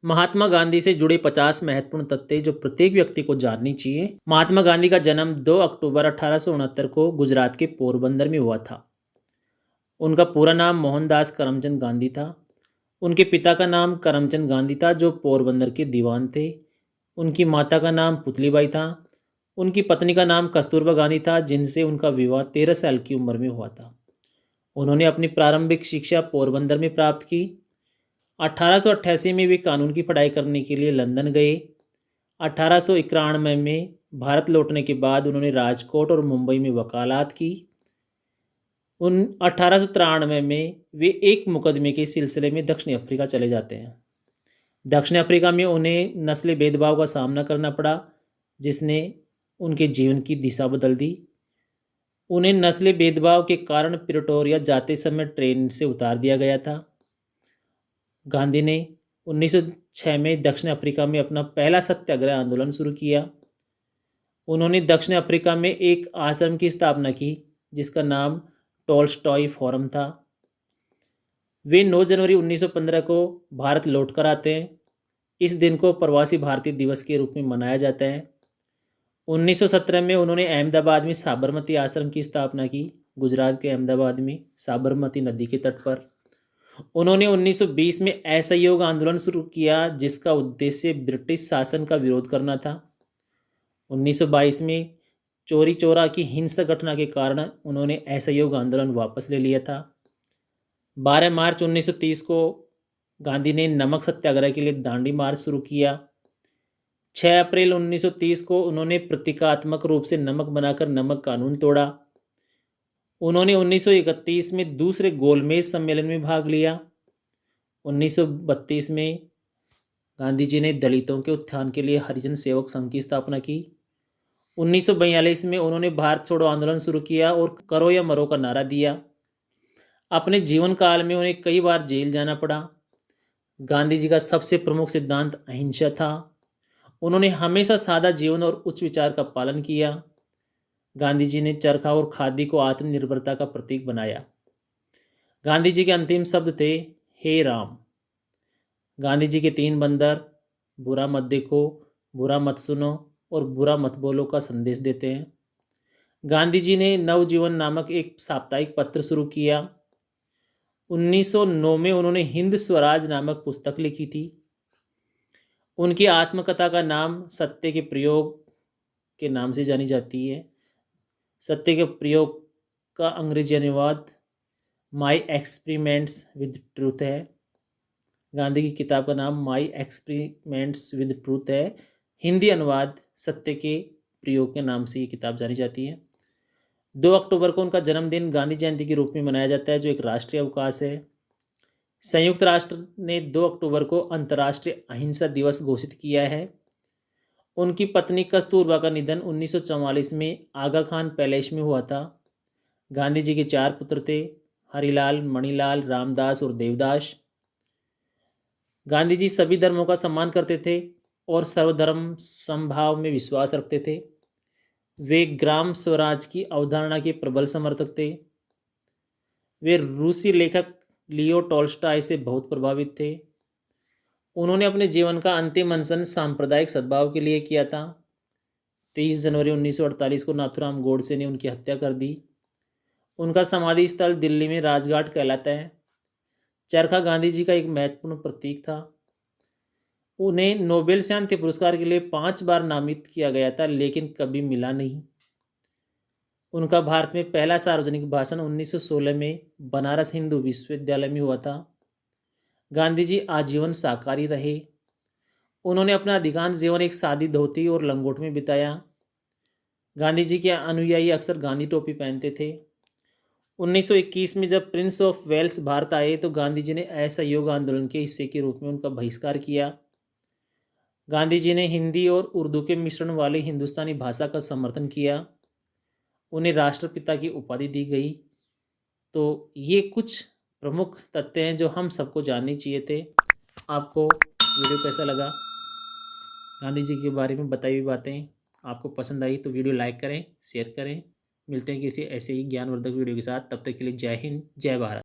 महात्मा गांधी से जुड़े 50 महत्वपूर्ण तथ्य जो प्रत्येक व्यक्ति को जाननी चाहिए। महात्मा गांधी का जन्म 2 अक्टूबर 1869 को गुजरात के पोरबंदर में हुआ था। उनका पूरा नाम मोहनदास करमचंद गांधी था। उनके पिता का नाम करमचंद गांधी था जो पोरबंदर के दीवान थे। उनकी माता का नाम पुतलीबाई था। उनकी पत्नी का नाम कस्तूरबा गांधी था जिनसे उनका विवाह 13 साल की उम्र में हुआ था। उन्होंने अपनी प्रारंभिक शिक्षा पोरबंदर में प्राप्त की। 1888 में वे कानून की पढ़ाई करने के लिए लंदन गए। 1891 में भारत लौटने के बाद उन्होंने राजकोट और मुंबई में वकालत की। 1893 में वे एक मुकदमे के सिलसिले में दक्षिण अफ्रीका चले जाते हैं। दक्षिण अफ्रीका में उन्हें नस्ली भेदभाव का सामना करना पड़ा जिसने उनके जीवन की दिशा बदल दी। उन्हें नस्ली भेदभाव के कारण प्रिटोरिया जाते समय ट्रेन से उतार दिया गया था। गांधी ने 1906 में दक्षिण अफ्रीका में अपना पहला सत्याग्रह आंदोलन शुरू किया। उन्होंने दक्षिण अफ्रीका में एक आश्रम की स्थापना की जिसका नाम टोल्स्टॉय फोरम था। वे 9 जनवरी 1915 को भारत लौटकर आते हैं। इस दिन को प्रवासी भारतीय दिवस के रूप में मनाया जाता है। 1917 में उन्होंने अहमदाबाद में साबरमती आश्रम की स्थापना की। गुजरात के अहमदाबाद में साबरमती नदी के तट पर उन्होंने 1920 में असहयोग आंदोलन शुरू किया जिसका उद्देश्य ब्रिटिश शासन का विरोध करना था। 1922 में चोरी चौरा की हिंसक घटना के कारण उन्होंने असहयोग आंदोलन वापस ले लिया था। 12 मार्च 1930 को गांधी ने नमक सत्याग्रह के लिए दांडी मार्च शुरू किया। 6 अप्रैल 1930 को उन्होंने प्रतीकात्मक रूप से नमक बनाकर नमक कानून तोड़ा। उन्होंने 1931 में दूसरे गोलमेज सम्मेलन में भाग लिया। 1932 में गांधी जी ने दलितों के उत्थान के लिए हरिजन सेवक संघ की स्थापना की। 1942 में उन्होंने भारत छोड़ो आंदोलन शुरू किया और करो या मरो का नारा दिया। अपने जीवन काल में उन्हें कई बार जेल जाना पड़ा। गांधी जी का सबसे प्रमुख सिद्धांत अहिंसा था। उन्होंने हमेशा सादा जीवन और उच्च विचार का पालन किया। गांधी जी ने चरखा और खादी को आत्मनिर्भरता का प्रतीक बनाया। गांधी जी के अंतिम शब्द थे, हे राम। गांधी जी के 3 बंदर बुरा मत देखो, बुरा मत सुनो और बुरा मत बोलो का संदेश देते हैं। गांधी जी ने नवजीवन नामक एक साप्ताहिक पत्र शुरू किया। 1909 में उन्होंने हिंद स्वराज नामक पुस्तक लिखी थी। उनकी आत्मकथा का नाम सत्य के प्रयोग के नाम से जानी जाती है। सत्य के प्रयोग का अंग्रेजी अनुवाद माई एक्सपेरिमेंट्स विद ट्रूथ है। गांधी की किताब का नाम माई एक्सपेरिमेंट्स विद ट्रूथ है। हिंदी अनुवाद सत्य के प्रयोग के नाम से ये किताब जानी जाती है। 2 अक्टूबर को उनका जन्मदिन गांधी जयंती के रूप में मनाया जाता है जो एक राष्ट्रीय अवकाश है। संयुक्त राष्ट्र ने 2 अक्टूबर को अंतर्राष्ट्रीय अहिंसा दिवस घोषित किया है। उनकी पत्नी कस्तूरबा का निधन 1944 में आगा खान पैलेस में हुआ था। गांधी जी के 4 पुत्र थे, हरिलाल, मणिलाल, रामदास और देवदास। गांधी जी सभी धर्मों का सम्मान करते थे और सर्वधर्म समभाव में विश्वास रखते थे। वे ग्राम स्वराज की अवधारणा के प्रबल समर्थक थे। वे रूसी लेखक लियो टॉल्स्टॉय से बहुत प्रभावित थे। उन्होंने अपने जीवन का अंतिम अनशन सांप्रदायिक सद्भाव के लिए किया था। 23 जनवरी 1948 को नाथूराम गोडसे ने उनकी हत्या कर दी। उनका समाधि स्थल दिल्ली में राजघाट कहलाता है। चरखा गांधी जी का एक महत्वपूर्ण प्रतीक था। उन्हें नोबेल शांति पुरस्कार के लिए 5 बार नामित किया गया था लेकिन कभी मिला नहीं। उनका भारत में पहला सार्वजनिक भाषण 1916 में बनारस हिंदू विश्वविद्यालय में हुआ था। गांधी जी आजीवन शाकाहारी रहे। उन्होंने अपना अधिकांश जीवन एक सादी धोती और लंगोट में बिताया। गांधी जी के अनुयायी अक्सर गांधी टोपी पहनते थे। 1921 में जब प्रिंस ऑफ वेल्स भारत आए तो गांधी जी ने असहयोग आंदोलन के हिस्से के रूप में उनका बहिष्कार किया। गांधी जी ने हिंदी और उर्दू के मिश्रण वाली हिंदुस्तानी भाषा का समर्थन किया। उन्हें राष्ट्रपिता की उपाधि दी गई। तो ये कुछ प्रमुख तथ्य हैं जो हम सबको जानने चाहिए थे। आपको वीडियो कैसा लगा? गांधी जी के बारे में बताई हुई बातें आपको पसंद आई तो वीडियो लाइक करें, शेयर करें। मिलते हैं किसी ऐसे ही ज्ञानवर्धक वीडियो के साथ। तब तक के लिए जय हिंद, जय भारत।